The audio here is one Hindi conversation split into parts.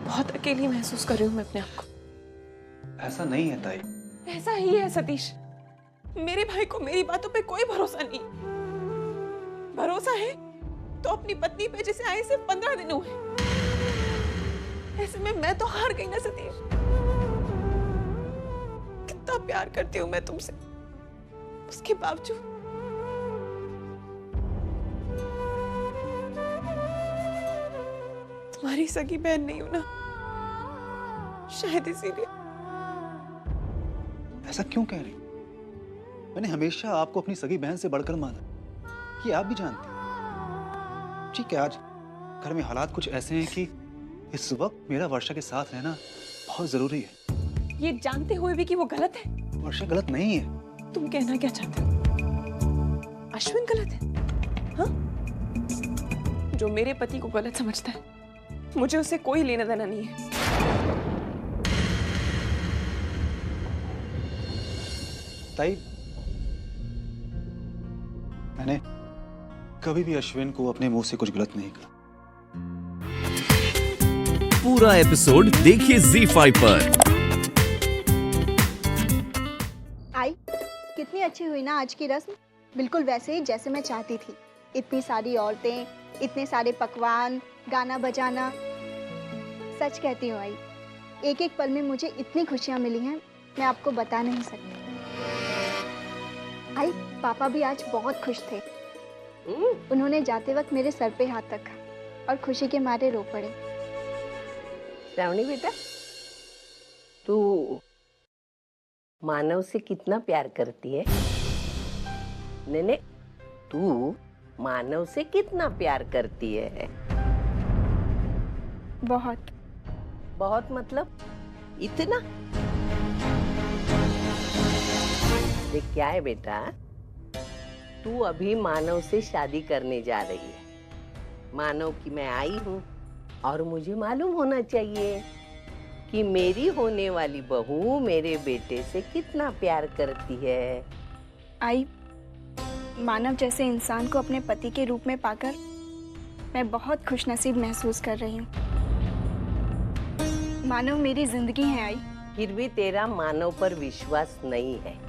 बहुत अकेली महसूस कर रही हूँ मैं अपने आप को। ऐसा नहीं है ताई। ऐसा ही है सतीश। मेरे भाई को मेरी बातों पे कोई भरोसा नहीं। भरोसा है तो अपनी पत्नी पे, जिसे आए सिर्फ 15 दिन हुए। ऐसे में मैं तो हार गई ना सतीश। कितना प्यार करती हूँ मैं तुमसे, उसके बावजूद तुम्हारी सगी बहन नहीं हूं ना, शायद इसीलिए। ऐसा क्यों कह रही? मैंने हमेशा आपको अपनी सगी बहन से बढ़कर माना, ये आप भी जानती हैं। ठीक है, आज घर में हालात कुछ ऐसे हैं कि इस वक्त मेरा वर्षा के साथ रहना बहुत जरूरी है। ये जानते हुए भी कि वो गलत है? वर्षा गलत नहीं है। तुम कहना क्या चाहते हो? अश्विन गलत है? हाँ? जो मेरे पति को गलत समझता है, मुझे उससे कोई लेना देना नहीं है। ताई, मैंने कभी भी अश्विन को अपने मुंह से कुछ गलत नहीं कहा। पूरा एपिसोड देखिए ZEE5 पर। आई, कितनी अच्छी हुई ना आज की रस्म, बिल्कुल वैसे ही जैसे मैं चाहती थी। इतनी सारी औरतें, इतने सारे पकवान, गाना बजाना। सच कहती हूँ आई, एक एक पल में मुझे इतनी खुशियाँ मिली हैं, मैं आपको बता नहीं सकती। आई, पापा भी आज बहुत खुश थे। उन्होंने जाते वक्त मेरे सर पे हाथ रखा और खुशी के मारे रो पड़े। श्रावणी बेटा, तू मानव से कितना प्यार करती है? नेने, तू मानव से कितना प्यार करती है? बहुत। बहुत मतलब इतना? देख क्या है बेटा, तू अभी मानव से शादी करने जा रही है। मानव की मैं आई हूँ और मुझे मालूम होना चाहिए कि मेरी होने वाली बहू मेरे बेटे से कितना प्यार करती है। आई, मानव जैसे इंसान को अपने पति के रूप में पाकर मैं बहुत खुशनसीब महसूस कर रही हूँ। मानव मेरी जिंदगी है आई। फिर भी तेरा मानव पर विश्वास नहीं है।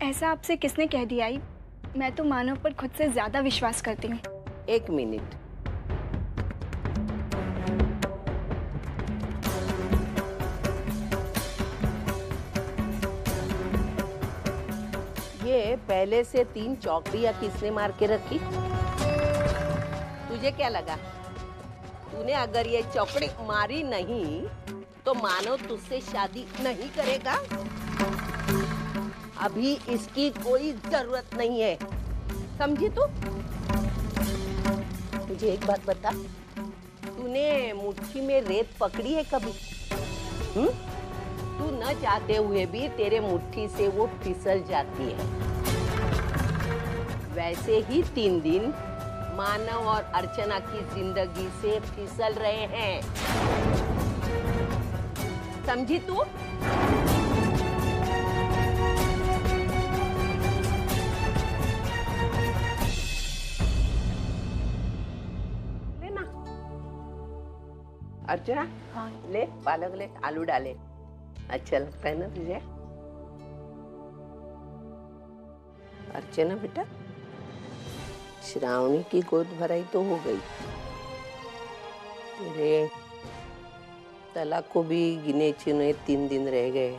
ऐसा आपसे किसने कह दिया आई? मैं तो मानव पर खुद से ज्यादा विश्वास करती हूँ। एक मिनट, ये पहले से 3 चौकड़ियां किसने मार के रखी? तुझे क्या लगा तूने अगर ये चौकड़ी मारी नहीं तो मानो तुझसे शादी नहीं करेगा? अभी इसकी कोई जरूरत नहीं है, समझी तू? मुझे एक बात बता, तूने मुट्ठी में रेत पकड़ी है कभी? तू न चाहते हुए भी तेरे मुट्ठी से वो फिसल जाती है। वैसे ही 3 दिन मानव और अर्चना की जिंदगी से फिसल रहे हैं, समझी तू? लेना अर्चना। हाँ ले, पालक ले, आलू डाले। अच्छा लगता है ना तुझे? अर्चना बेटा, श्रावणी की गोद भराई तो हो गई, तेरे तलाक को भी गिने चुने 3 दिन रह गए।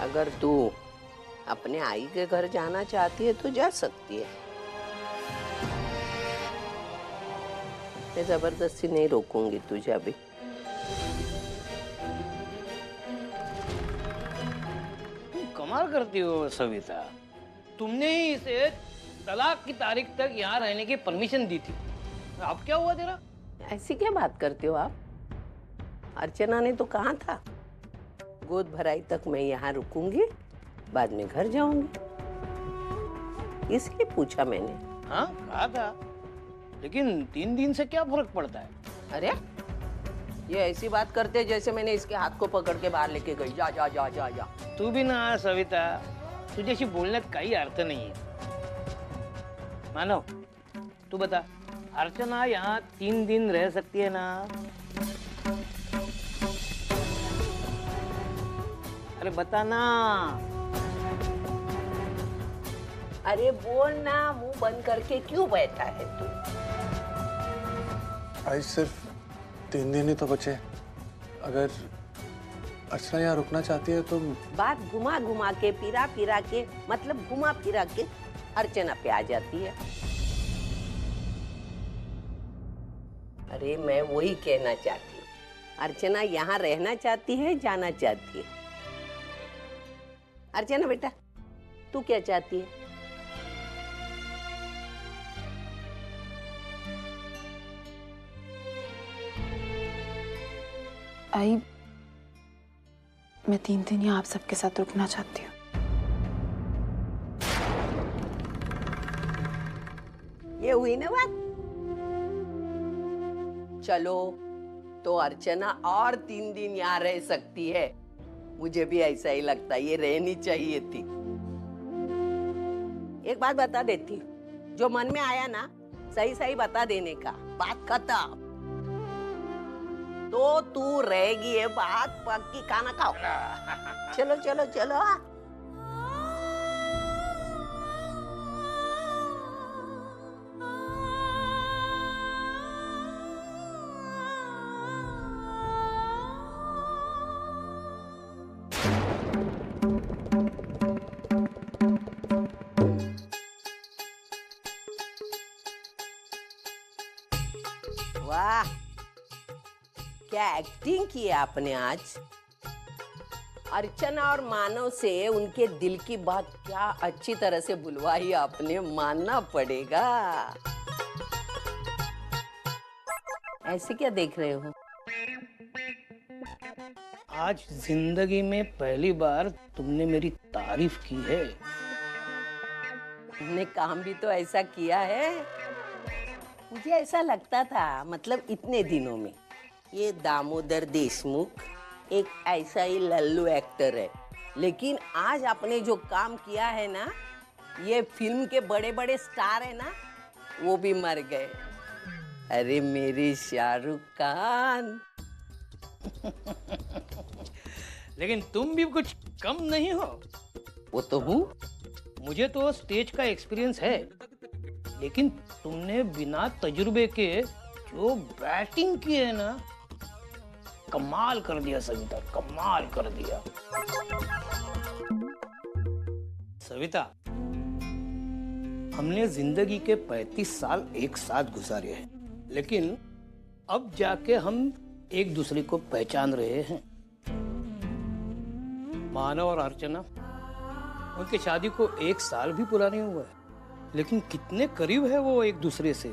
अगर तू अपने आई के घर जाना चाहती है तो जा सकती है, मैं जबरदस्ती नहीं रोकूंगी तुझे अभी। कमाल करती हो सविता, तुमने ही इसे तलाक की तारीख तक यहाँ रहने की परमिशन दी थी, अब क्या हुआ तेरा? ऐसी क्या बात करते हो आप? अर्चना ने तो कहा था गोद भराई तक मैं यहाँ रुकूंगी, बाद में घर जाऊंगी, इसलिए पूछा मैंने। हाँ कहा था, लेकिन 3 दिन से क्या फर्क पड़ता है? अरे ये ऐसी बात करते जैसे मैंने इसके हाथ को पकड़ के बाहर लेके गई। जा जा जा जा जा। तू भी ना सविता, तुझे ऐसी बोलने का कोई अर्थ नहीं है। मानो तू बता, अर्चना यहाँ 3 दिन रह सकती है ना? अरे बता ना। अरे बोल ना, मुंह बंद करके क्यों बैठा है तू? आज सिर्फ 3 दिन ही तो बचे। अगर अर्चना यहाँ रुकना चाहती है तो बात घुमा घुमा के, फिरा फिरा के, मतलब घुमा फिरा के अर्चना पे आ जाती है। अरे मैं वही कहना चाहती हूँ, अर्चना यहाँ रहना चाहती है, जाना चाहती है? अर्चना बेटा, तू क्या चाहती है? आई, मैं 3 दिन यहाँ आप सबके साथ रुकना चाहती हूँ। ये हुई ना बात? चलो तो अर्चना और 3 दिन यहाँ रह सकती है। मुझे भी ऐसा ही लगता है, ये रहनी चाहिए थी। एक बात बता देती हूँ, जो मन में आया ना सही सही बता देने का, बात खत्म। तो तू रहेगी, ये बात पक्की, खाना खाओ। चलो चलो चलो। वाह, क्या एक्टिंग की है आपने आज। अर्चना और मानव से उनके दिल की बात क्या अच्छी तरह से बुलवाई आपने, मानना पड़ेगा। ऐसे क्या देख रहे हो? आज जिंदगी में पहली बार तुमने मेरी तारीफ की है। तुमने काम भी तो ऐसा किया है। मुझे ऐसा लगता था, मतलब इतने दिनों में, ये दामोदर देशमुख एक ऐसा ही लल्लू एक्टर है, लेकिन आज आपने जो काम किया है ना, ये फिल्म के बड़े बड़े स्टार है ना, वो भी मर गए। अरे मेरे शाहरुख खान। लेकिन तुम भी कुछ कम नहीं हो। वो तो हूँ। मुझे तो स्टेज का एक्सपीरियंस है, लेकिन तुमने बिना तजुर्बे के जो बैटिंग की है ना, कमाल कर दिया सविता, कमाल कर दिया। सविता, हमने जिंदगी के 35 साल एक साथ गुजारे हैं, लेकिन अब जाके हम एक दूसरे को पहचान रहे हैं। मानव और अर्चना, उनकी शादी को 1 साल भी पूरा नहीं हुआ है, लेकिन कितने करीब है वो एक दूसरे से,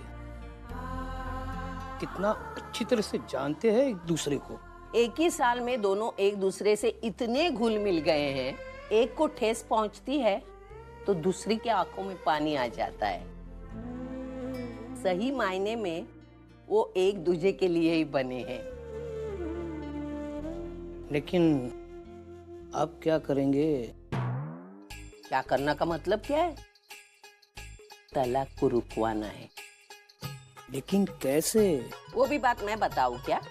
कितना अच्छी तरह से जानते हैं एक दूसरे को। एक ही साल में दोनों एक दूसरे से इतने घुल मिल गए हैं, एक को ठेस पहुंचती है तो दूसरी के आंखों में पानी आ जाता है। सही मायने में वो एक दूसरे के लिए ही बने हैं। लेकिन अब क्या करेंगे? क्या करना का मतलब क्या है? तलाक को रुकवाना है। लेकिन कैसे? वो भी बात मैं बताऊं क्या?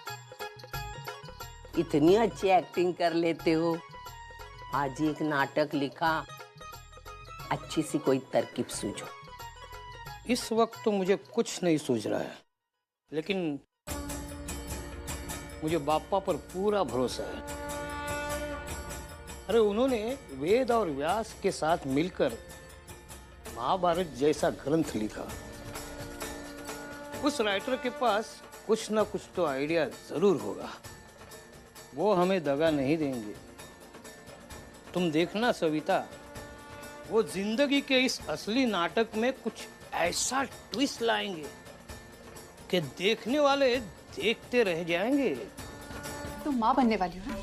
इतनी अच्छी एक्टिंग कर लेते हो, आज एक नाटक लिखा, अच्छी सी कोई तरकीब सूझो। इस वक्त तो मुझे कुछ नहीं सूझ रहा है, लेकिन मुझे बापा पर पूरा भरोसा है। अरे उन्होंने वेद और व्यास के साथ मिलकर महाभारत जैसा ग्रंथ लिखा। उस राइटर के पास कुछ ना कुछ तो आइडिया जरूर होगा, वो हमें दगा नहीं देंगे। तुम देखना सविता, वो जिंदगी के इस असली नाटक में कुछ ऐसा ट्विस्ट लाएंगे कि देखने वाले देखते रह जाएंगे। तुम माँ बनने वाली हो ना,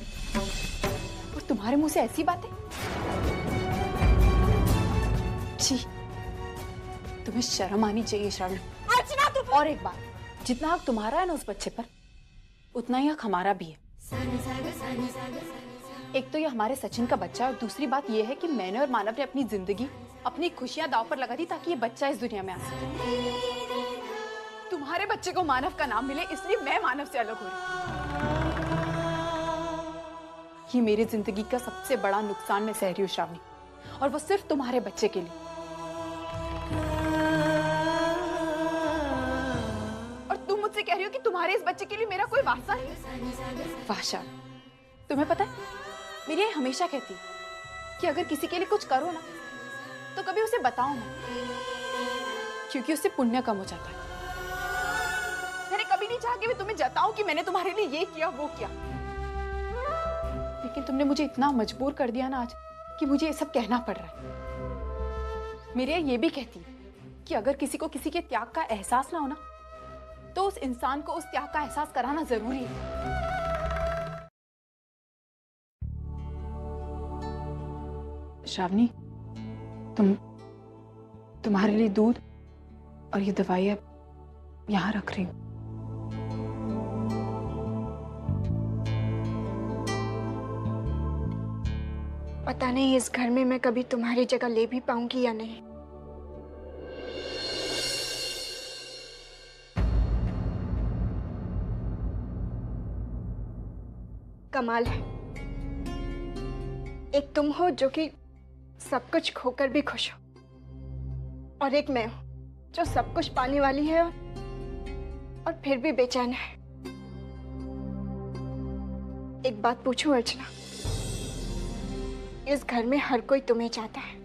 और तुम्हारे मुंह से ऐसी बातें। छी, तुम्हें शर्म आनी चाहिए शरण। और एक बात, जितना हक तुम्हारा है ना उस बच्चे पर, उतना ही हक हमारा भी है। एक तो ये हमारे सचिन का बच्चा है, और दूसरी बात ये है कि मैंने और मानव ने अपनी जिंदगी अपनी खुशियां दांव पर लगा दी ताकि ये बच्चा इस दुनिया में आ सके। तुम्हारे बच्चे को मानव का नाम मिले इसलिए मैं मानव से अलग हो रही हूँ। ये मेरी जिंदगी का सबसे बड़ा नुकसान मैं सह रही हूँ श्रावणी, और वो सिर्फ तुम्हारे बच्चे के लिए। और तुम मुझसे कह रही हो कि तुम्हारे इस बच्चे के लिए मेरा कोई वास्ता नहीं। वाह श्रावणी, तुम्हें पता है मेरी ये हमेशा कहती है कि अगर किसी के लिए कुछ करो ना तो कभी उसे बताओ ना, क्योंकि उससे पुण्य कम हो जाता है। मैंने कभी नहीं चाहा कि मैं तुम्हें जताऊं कि मैंने तुम्हारे लिए ये किया वो किया, लेकिन तुमने मुझे इतना मजबूर कर दिया ना आज कि मुझे ये सब कहना पड़ रहा है। मेरी ये भी कहती है कि अगर किसी को किसी के त्याग का एहसास ना हो ना तो उस इंसान को उस त्याग का एहसास कराना जरूरी है। श्रावणी, तुम्हारे लिए दूध और ये दवाई अब यहाँ रख रही हूँ। पता नहीं इस घर में मैं कभी तुम्हारी जगह ले भी पाऊंगी या नहीं। कमाल है, एक तुम हो जो कि सब कुछ खोकर भी खुश हो, और एक मैं हूं जो सब कुछ पाने वाली है और फिर भी बेचैन है। एक बात पूछूं अर्चना, इस घर में हर कोई तुम्हें चाहता है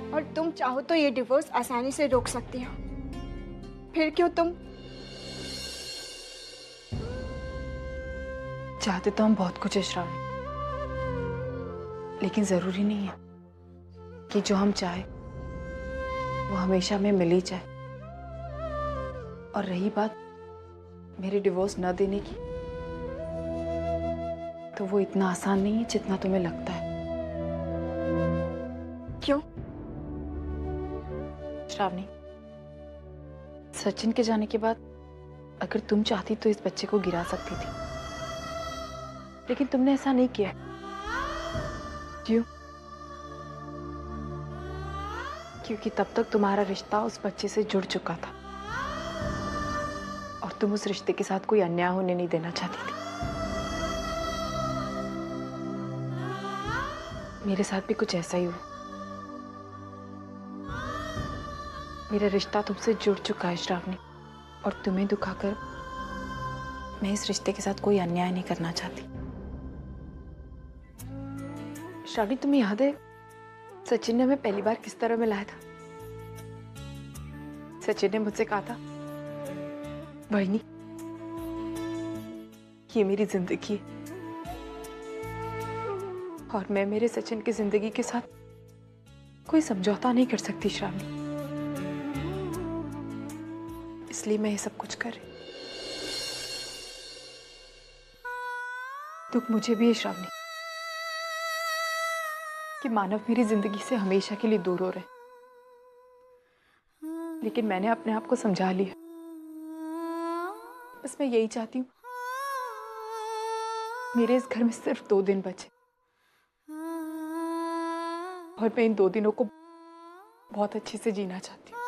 और तुम चाहो तो ये डिवोर्स आसानी से रोक सकती हो, फिर क्यों तुम? चाहते तो हम बहुत कुछ है श्रावणी, लेकिन जरूरी नहीं है कि जो हम चाहे वो हमेशा हमें मिल ही जाए। और रही बात मेरे डिवोर्स न देने की, तो वो इतना आसान नहीं है जितना तुम्हें लगता है। क्यों? श्रावणी, सचिन के जाने के बाद अगर तुम चाहती तो इस बच्चे को गिरा सकती थी, लेकिन तुमने ऐसा नहीं किया। क्यों? क्योंकि तब तक तुम्हारा रिश्ता उस बच्चे से जुड़ चुका था और तुम उस रिश्ते के साथ कोई अन्याय होने नहीं देना चाहती थी। मेरे साथ भी कुछ ऐसा ही हुआ। मेरा रिश्ता तुमसे जुड़ चुका है श्रावणी, और तुम्हें दुखाकर मैं इस रिश्ते के साथ कोई अन्याय नहीं करना चाहती। श्रावणी, तुम्हें याद है सचिन ने हमें पहली बार किस तरह मिलाया था? सचिन ने मुझसे कहा था, बहनी ये मेरी जिंदगी है और मैं मेरे सचिन की जिंदगी के साथ कोई समझौता नहीं कर सकती श्रावणी, इसलिए मैं ये सब कुछ कर रही। दुख मुझे भी है श्रावणी कि मानव मेरी जिंदगी से हमेशा के लिए दूर हो रहे, लेकिन मैंने अपने आप को समझा लिया। बस मैं यही चाहती हूँ, मेरे इस घर में सिर्फ 2 दिन बचे और मैं इन 2 दिनों को बहुत अच्छे से जीना चाहती हूँ।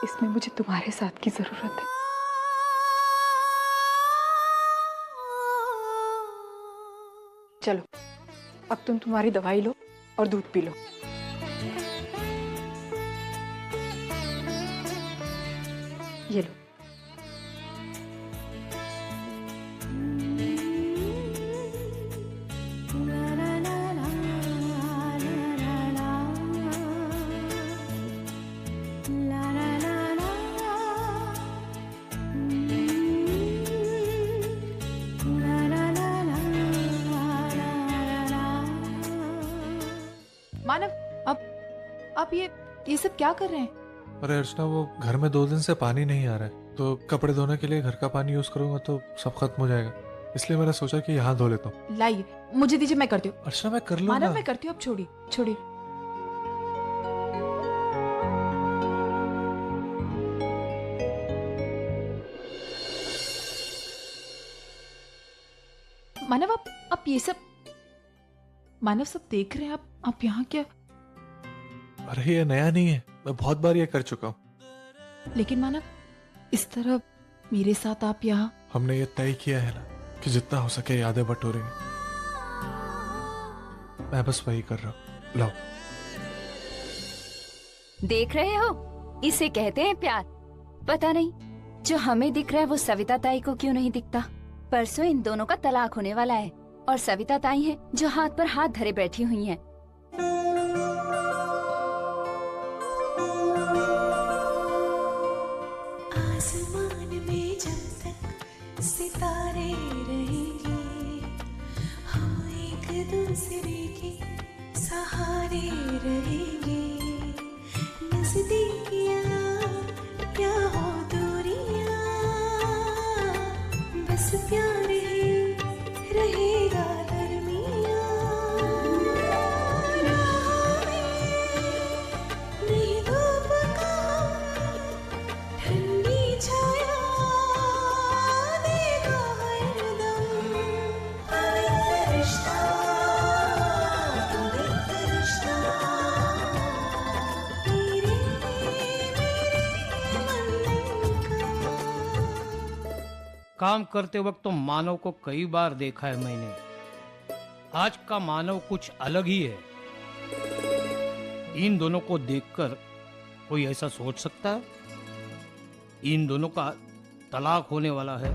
इसमें मुझे तुम्हारे साथ की जरूरत है। चलो अब तुम तुम्हारी दवाई लो और दूध पी लो। ये लो। मानव, आप ये सब क्या कर रहे हैं? अरे अर्चना, वो घर में 2 दिन से पानी नहीं आ रहा है, तो कपड़े धोने के लिए घर का पानी यूज करूंगा तो सब खत्म हो जाएगा, इसलिए मैंने सोचा कि यहाँ धो लेता हूँ। लाइए, मुझे दीजिए, मैं करती हूँ। अर्चना मैं कर लूंगा। मानव, मैं करती हूँ, अब छोड़िए छोड़िए। मानव, आप ये सब मानव सब देख रहे हैं, आप यहाँ क्या? अरे ये नया नहीं है, मैं बहुत बार ये कर चुका हूँ। लेकिन मानव, इस तरह मेरे साथ आप यहाँ? हमने ये तय किया है ना कि जितना हो सके यादें बटोरेंगे। मैं बस वही कर रहा हूँ। लो। देख रहे हो, इसे कहते हैं प्यार। पता नहीं जो हमें दिख रहा है वो सविता ताई को क्यों नहीं दिखता। परसों इन दोनों का तलाक होने वाला है और सविता ताई है जो हाथ पर हाथ धरे बैठी हुई हैं। आसमान में जब तक सितारे रहेंगे, हम एक दूसरे के सहारे रहेंगे। नजदीकियां क्या हो दूरियां, बस प्यार ही रहेगा दरमियां। राह में नहीं धूप का ठंडी छाया देगा हरदम। हमें रिश्ता तो एक रिश्ता, तेरे काम करते वक्त तो मानव को कई बार देखा है मैंने। आज का मानव कुछ अलग ही है। इन दोनों को देखकर कोई ऐसा सोच सकता है? इन दोनों का तलाक होने वाला है।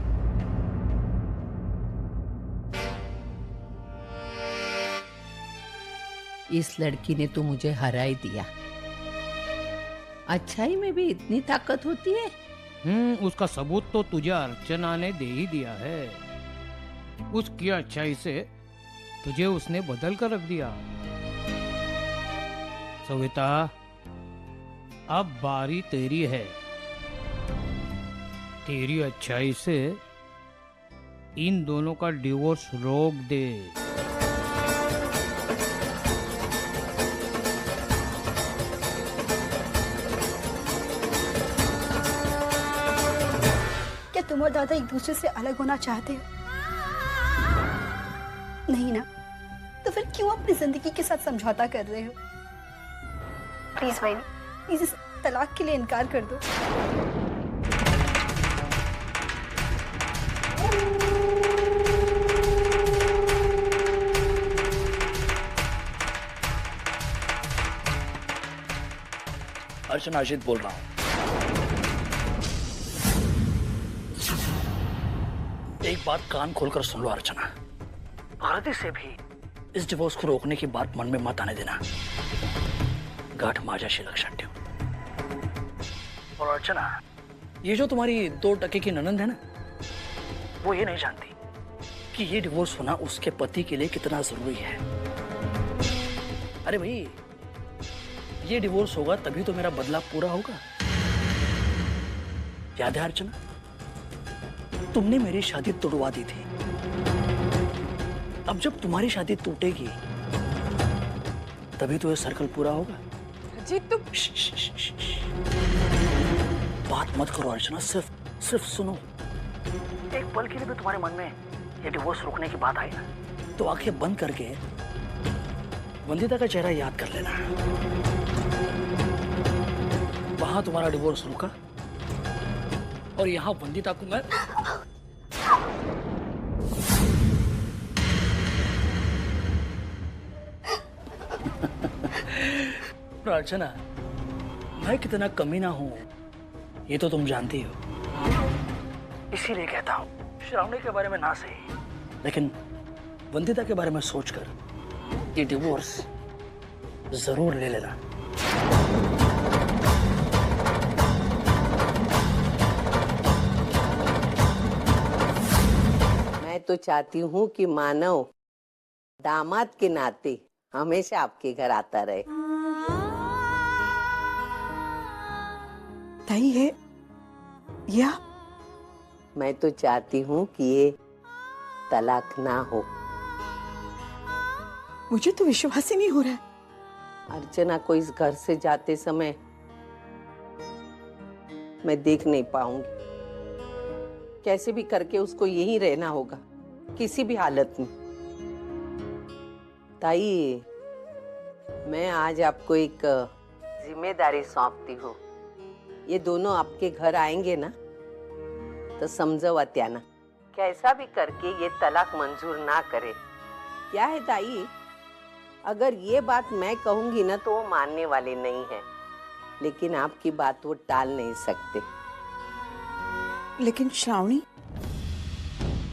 इस लड़की ने तो मुझे हरा ही दिया। अच्छाई में भी इतनी ताकत होती है। उसका सबूत तो तुझे अर्चना ने दे ही दिया है। उसकी अच्छाई से तुझे उसने बदल कर रख दिया। सविता, अब बारी तेरी है। तेरी अच्छाई से इन दोनों का डिवोर्स रोक दे। क्या तुम और दादा एक दूसरे से अलग होना चाहते हो? नहीं ना, तो फिर क्यों अपनी जिंदगी के साथ समझौता कर रहे हो? प्लीज भाई, प्लीज इस तलाक के लिए इनकार कर दो। अर्चना, अजित बोल रहा हूं। एक बात कान खोलकर सुन लो अर्चना, गलती से भी इस डिवोर्स को रोकने की बात मन में मत आने देना। गाठ माझ्याशी लक्षात ठेव। और अर्चना, ये जो तुम्हारी 2% की ननंद है ना, वो ये नहीं जानती कि ये डिवोर्स होना उसके पति के लिए कितना जरूरी है। अरे भाई, ये डिवोर्स होगा तभी तो मेरा बदला पूरा होगा। याद है अर्चना, तुमने मेरी शादी तोड़वा दी थी। अब जब तुम्हारी शादी टूटेगी तभी तो ये सर्कल पूरा होगा। जी तुम बात मत करो अर्चना, सिर्फ सुनो। एक पल के लिए भी तुम्हारे मन में ये डिवोर्स रोकने की बात आई ना, तो आंखें बंद करके वंदिता का चेहरा याद कर लेना। वहां तुम्हारा डिवोर्स रुका और यहां वंदिता को मैं अर्चना, मैं कितना कमीना हूं ये तो तुम जानती हो। इसीलिए कहता हूं, श्रावणी के बारे में ना सही, लेकिन वंदिता के बारे में सोचकर ये डिवोर्स जरूर ले लेना। मैं तो चाहती हूँ कि मानव दामाद के नाते हमेशा आपके घर आता रहे। ताई है या? मैं तो चाहती हूँ कि ये तलाक ना हो। मुझे तो विश्वास ही नहीं हो रहा है। अर्चना को इस घर से जाते समय मैं देख नहीं पाऊंगी। कैसे भी करके उसको यहीं रहना होगा, किसी भी हालत में। ताई, मैं आज आपको एक जिम्मेदारी सौंपती हूँ। ये दोनों आपके घर आएंगे ना, तो समझवा त्याना, कैसा भी करके ये तलाक मंजूर ना करे। क्या है ताई, अगर ये बात मैं कहूंगी ना तो वो मानने वाले नहीं है, लेकिन आपकी बात वो टाल नहीं सकते। लेकिन श्रावणी,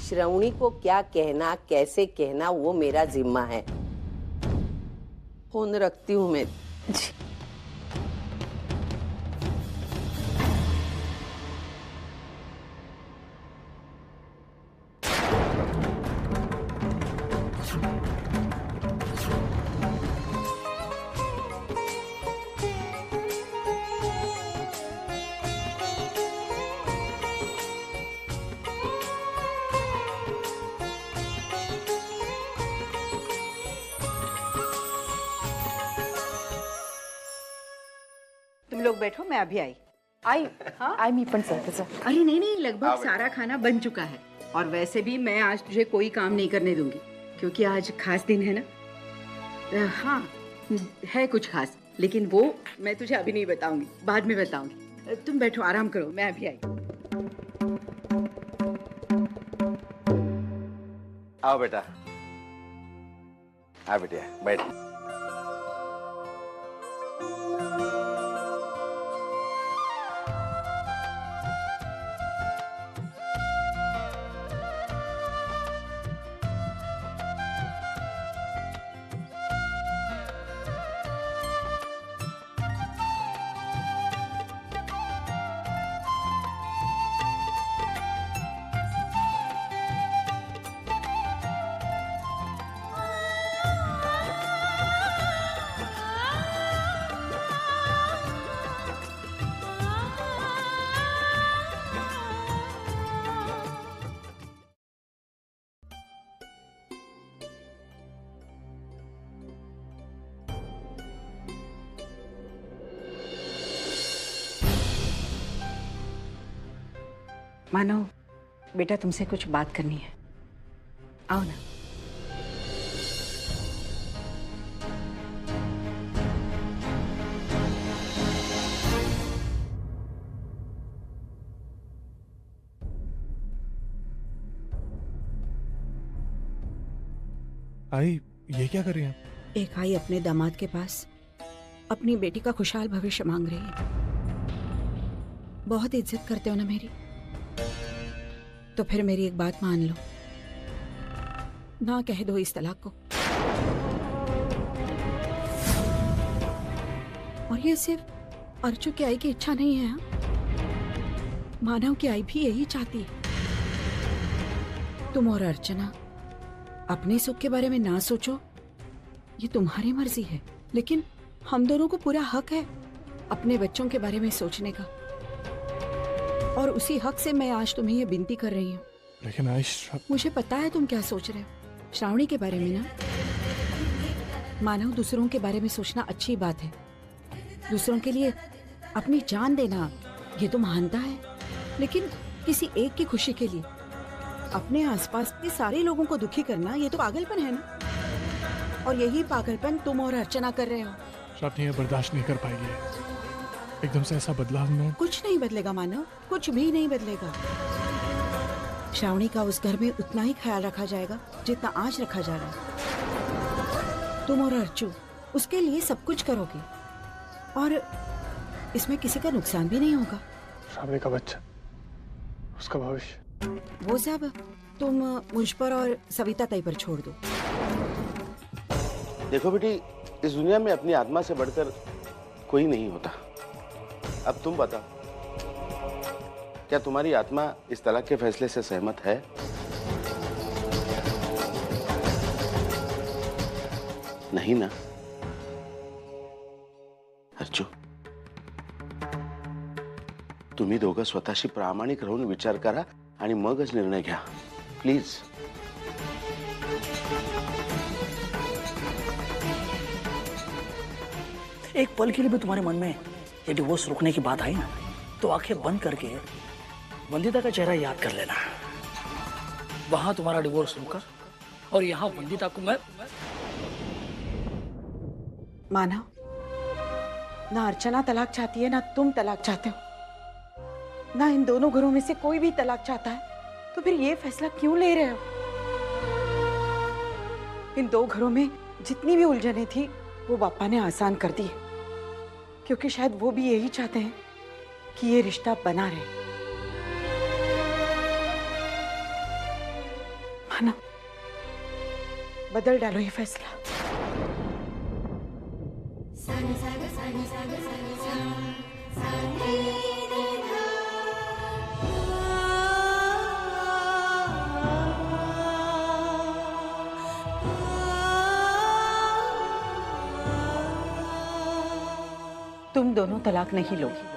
श्रावणी को क्या कहना, कैसे कहना, वो मेरा जिम्मा है। फोन रखती हूँ मैं। तुम लोग बैठो, मैं अभी आई। आई मी पण सर तसं. अरे नहीं नहीं, लगभग सारा खाना बन चुका है। और वैसे भी मैं आज तुझे कोई काम नहीं करने दूंगी, क्योंकि आज खास दिन है ना। हाँ, है कुछ खास, लेकिन वो मैं तुझे अभी नहीं बताऊंगी, बाद में बताऊंगी। तुम बैठो, आराम करो, मैं अभी आई। आओ बेटा, आ बेटिया बैठ। मानो, बेटा तुमसे कुछ बात करनी है, आओ ना। आई, ये क्या कर रही हैं? एक आई अपने दामाद के पास अपनी बेटी का खुशहाल भविष्य मांग रही है। बहुत इज्जत करते हो ना मेरी, तो फिर मेरी एक बात मान लो, ना कह दो इस तलाक को। और ये सिर्फ अर्चू की आई की इच्छा नहीं है, हाँ? मानव की आई भी यही चाहती है। तुम और अर्चना अपने सुख के बारे में ना सोचो, ये तुम्हारी मर्जी है, लेकिन हम दोनों को पूरा हक है अपने बच्चों के बारे में सोचने का। और उसी हक से मैं आज तुम्हें ये विनती कर रही हूँ। लेकिन आयुष, मुझे पता है तुम क्या सोच रहे हो, श्रावणी के बारे में ना। मानव, दूसरों के बारे में सोचना अच्छी बात है, दूसरों के लिए अपनी जान देना ये तो मानता है, लेकिन किसी एक की खुशी के लिए अपने आसपास के सारे लोगों को दुखी करना, ये तो पागलपन है ना। और यही पागलपन तुम और अर्चना कर रहे हो। श्रावणी ये बर्दाश्त नहीं कर पाएगी, एकदम से ऐसा बदलाव में। कुछ नहीं बदलेगा मानव, कुछ भी नहीं बदलेगा। श्रावणी का उस घर में उतना ही ख्याल रखा जाएगा जितना आज रखा जा रहा है। तुम और अर्चू उसके लिए सब कुछ करोगे, और इसमें किसी का नुकसान भी नहीं होगा। श्रावणी का बच्चा, उसका भविष्य, वो सब तुम मुझ पर और सविता ताई पर छोड़ दो। देखो बेटी, इस दुनिया में अपनी आत्मा से बढ़कर कोई नहीं होता। अब तुम बताओ, क्या तुम्हारी आत्मा इस तलाक के फैसले से सहमत है? नहीं ना अर्चू? तुम्ही दोघं स्वतःशी प्रामाणिक राहून विचार करा आणि मगच निर्णय घ्या, प्लीज। एक पल के लिए भी तुम्हारे मन में ये डिवोर्स रोकने की बात आई ना, तो आंखें बंद करके वंदिता का चेहरा याद कर लेना। वहां तुम्हारा डिवोर्स रुका और यहाँ वंदिता को मैं मानव, ना अर्चना तलाक चाहती है ना तुम तलाक चाहते हो, ना इन दोनों घरों में से कोई भी तलाक चाहता है, तो फिर ये फैसला क्यों ले रहे हो? इन दो घरों में जितनी भी उलझनें थी वो बापा ने आसान कर दी है, क्योंकि शायद वो भी यही चाहते हैं कि ये रिश्ता बना रहे। मानो, बदल डालो ये फैसला। तुम दोनों तलाक नहीं लोगी।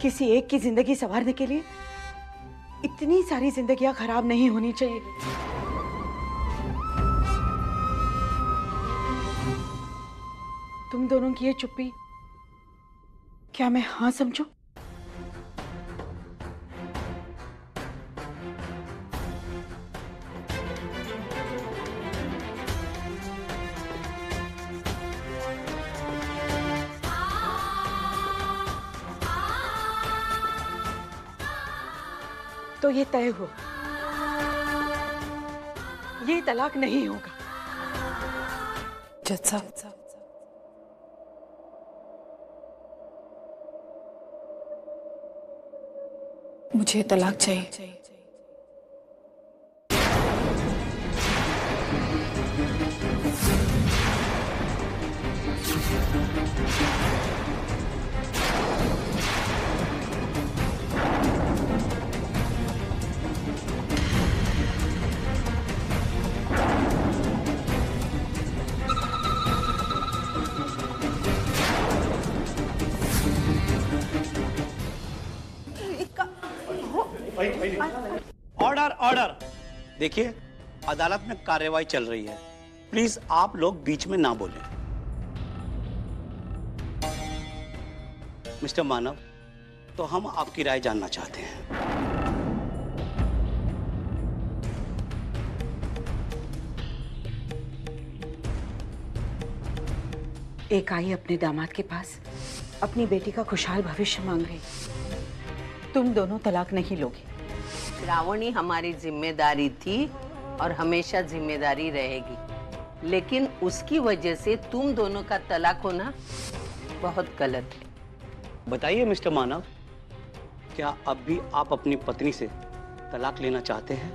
किसी एक की जिंदगी संवारने के लिए इतनी सारी जिंदगियां खराब नहीं होनी चाहिए। तुम दोनों की ये चुप्पी क्या मैं हाँ समझूं? तो ये तय हो, ये तलाक नहीं होगा। जज साहब, मुझे तलाक चाहिए। Order order. देखिए, अदालत में कार्यवाही चल रही है, प्लीज आप लोग बीच में ना बोलें। मिस्टर मानव, तो हम आपकी राय जानना चाहते हैं। एक आई अपने दामाद के पास अपनी बेटी का खुशहाल भविष्य मांग रही। तुम दोनों तलाक नहीं लोगे। श्रावणी हमारी जिम्मेदारी थी और हमेशा जिम्मेदारी रहेगी, लेकिन उसकी वजह से तुम दोनों का तलाक होना बहुत गलत है। बताइए मिस्टर मानव, क्या अब भी आप अपनी पत्नी से तलाक लेना चाहते हैं?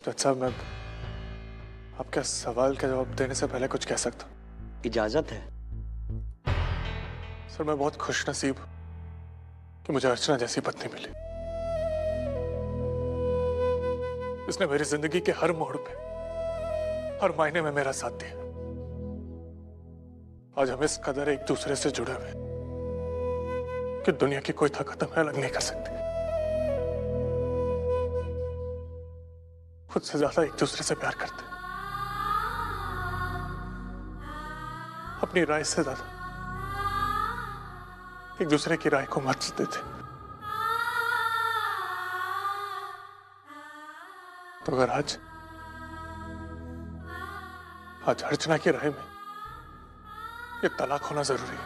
जज साहब, मैं आपके सवाल का जवाब देने से पहले कुछ कह सकता हूँ? इजाजत है। सर, मैं बहुत खुशनसीब हूँ कि मुझे अर्चना जैसी पत्नी मिली। इसने मेरी जिंदगी के हर मोड़ पे, हर मायने में मेरा साथ दिया। आज हम इस कदर एक दूसरे से जुड़े हुए कि दुनिया की कोई ताकत हमें अलग नहीं कर सकती। खुद से ज्यादा एक दूसरे से प्यार करते, अपनी राय से ज्यादा एक दूसरे की राय को महत्व देते। तो अगर आज अर्चना की राय में ये तलाक होना जरूरी है।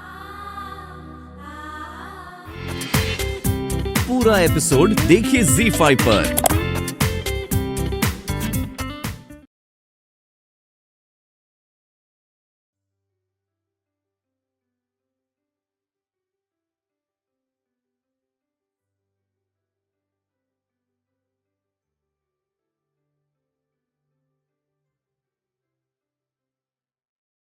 पूरा एपिसोड देखिए ZEE5 पर।